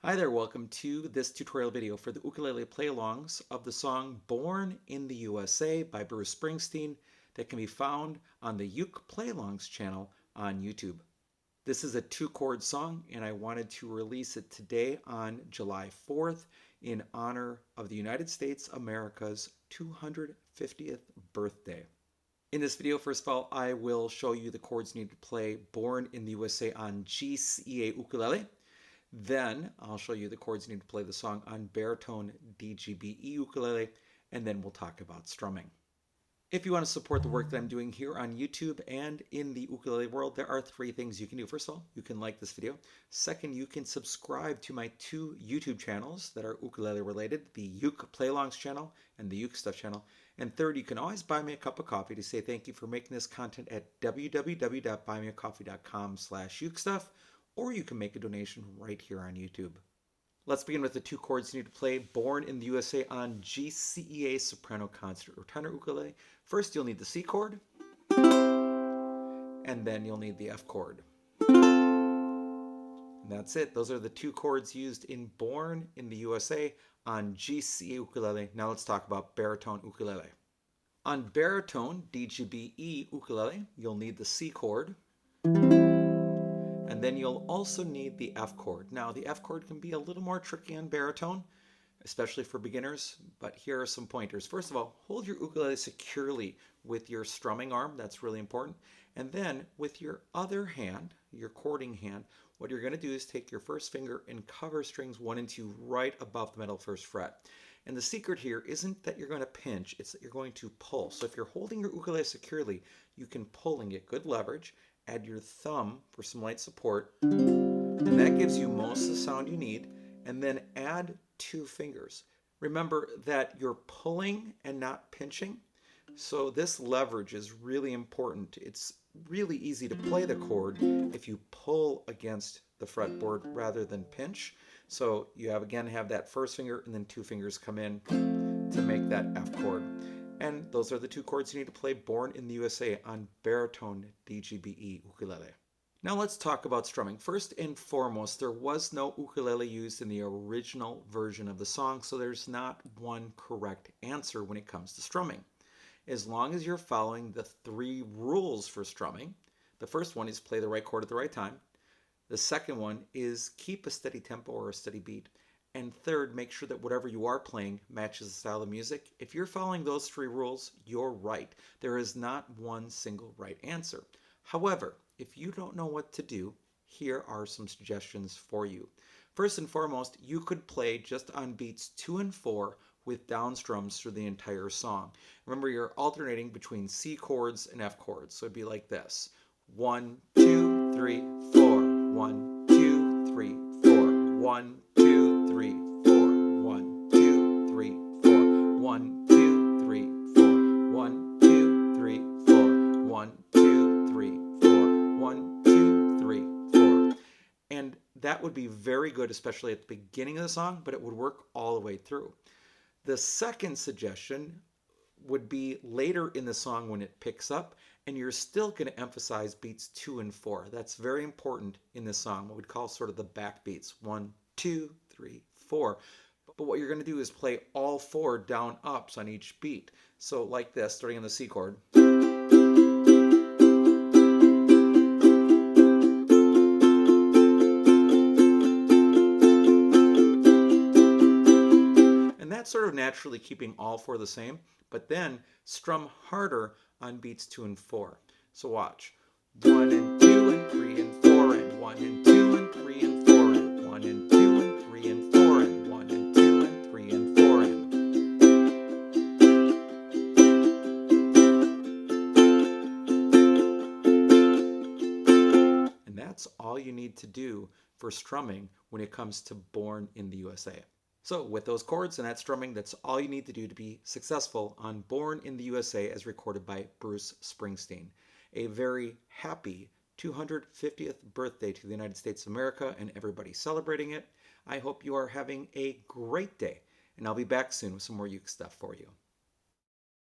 Hi there, welcome to this tutorial video for the ukulele play-alongs of the song Born in the USA by Bruce Springsteen that can be found on the Uke Play-alongs channel on YouTube. This is a two-chord song and I wanted to release it today on July 4th in honor of the United States America's 250th birthday. In this video, first of all, I will show you the chords needed to play Born in the USA on GCEA ukulele. Then I'll show you the chords you need to play the song on baritone DGBE ukulele, and then we'll talk about strumming. If you want to support the work that I'm doing here on YouTube and in the ukulele world, there are three things you can do. First of all, you can like this video. Second, you can subscribe to my two YouTube channels that are ukulele related, the Uke Play-alongs channel and the UkeStuff channel. And third, you can always buy me a cup of coffee to say thank you for making this content at www.buymeacoffee.com/UkeStuff, or you can make a donation right here on YouTube. Let's begin with the two chords you need to play Born in the USA on GCEA soprano concert or tenor ukulele. First, you'll need the C chord, and then you'll need the F chord. And that's it. Those are the two chords used in Born in the USA on GCEA ukulele. Now let's talk about baritone ukulele. On baritone DGBE ukulele, you'll need the C chord, and then you'll also need the F chord. Now, the F chord can be a little more tricky on baritone, especially for beginners, but here are some pointers. First of all, hold your ukulele securely with your strumming arm. That's really important. And then with your other hand, your chording hand, what you're going to do is take your first finger and cover strings 1 and 2 right above the middle first fret. And the secret here isn't that you're going to pinch, it's that you're going to pull. So if you're holding your ukulele securely, you can pull and get good leverage. Add your thumb for some light support, and that gives you most of the sound you need, and then add 2 fingers. Remember that you're pulling and not pinching, so this leverage is really important. It's really easy to play the chord if you pull against the fretboard rather than pinch. So you have that first finger and then 2 fingers come in to make that F chord. And those are the two chords you need to play Born in the USA on baritone DGBE ukulele. Now let's talk about strumming. First and foremost, there was no ukulele used in the original version of the song, so there's not one correct answer when it comes to strumming. As long as you're following the 3 rules for strumming, the first one is play the right chord at the right time. The second one is keep a steady tempo or a steady beat. And third, make sure that whatever you are playing matches the style of music. If you're following those 3 rules, you're right. There is not one single right answer. However, if you don't know what to do, here are some suggestions for you. First and foremost, you could play just on beats 2 and 4 with down strums through the entire song. Remember, you're alternating between C chords and F chords. So it'd be like this. 1, 2, 3, 4. 1, 2, 3, 4. 1, 2, 3, 4. 1, 2, 3, 4. 1, 2, 3, 4. 1, 2, 3, 4. 1, 2, 3, 4. 1, 2, 3, 4. And that would be very good, especially at the beginning of the song, but it would work all the way through. The second suggestion would be later in the song when it picks up, and you're still going to emphasize beats 2 and 4. That's very important in this song, what we'd call sort of the back beats. 1, 2, 3, 4. But what you're going to do is play all 4 down ups on each beat. So like this, starting on the C chord. And that's sort of naturally keeping all 4 the same, but then strum harder on beats 2 and 4. So watch. 1 and 2 and 3 and 4 and 1 and 2 and 3 and 4 and 1 and 2 and 3 and 4 and 1 and 2 and 3 and 4 and. And that's all you need to do for strumming when it comes to Born in the USA. So with those chords and that strumming, that's all you need to do to be successful on Born in the USA as recorded by Bruce Springsteen. A very happy 250th birthday to the United States of America and everybody celebrating it. I hope you are having a great day, and I'll be back soon with some more Uke stuff for you.